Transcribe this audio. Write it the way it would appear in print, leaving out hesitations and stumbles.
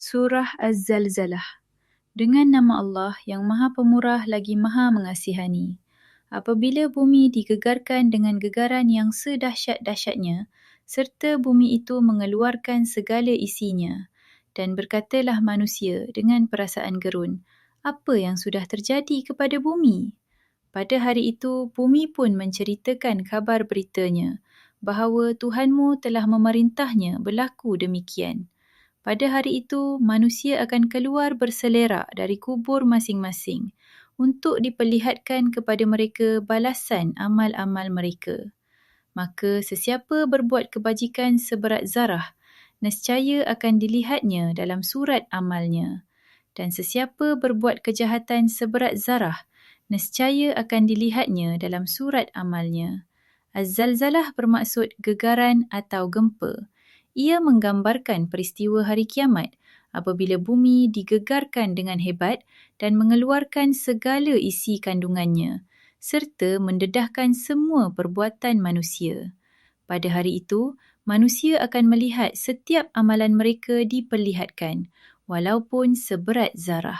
Surah Az-Zalzalah. Dengan nama Allah yang Maha Pemurah lagi Maha Mengasihani. Apabila bumi digegarkan dengan gegaran yang sedahsyat-dahsyatnya, serta bumi itu mengeluarkan segala isinya, dan berkatalah manusia dengan perasaan gerun, apa yang sudah terjadi kepada bumi? Pada hari itu, bumi pun menceritakan kabar beritanya, bahawa Tuhanmu telah memerintahnya berlaku demikian. Pada hari itu, manusia akan keluar berselerak dari kubur masing-masing untuk diperlihatkan kepada mereka balasan amal-amal mereka. Maka sesiapa berbuat kebajikan seberat zarah, nescaya akan dilihatnya dalam surat amalnya. Dan sesiapa berbuat kejahatan seberat zarah, nescaya akan dilihatnya dalam surat amalnya. Az-Zalzalah bermaksud gegaran atau gempa. Ia menggambarkan peristiwa hari kiamat apabila bumi digegarkan dengan hebat dan mengeluarkan segala isi kandungannya serta mendedahkan semua perbuatan manusia. Pada hari itu, manusia akan melihat setiap amalan mereka diperlihatkan walaupun seberat zarah.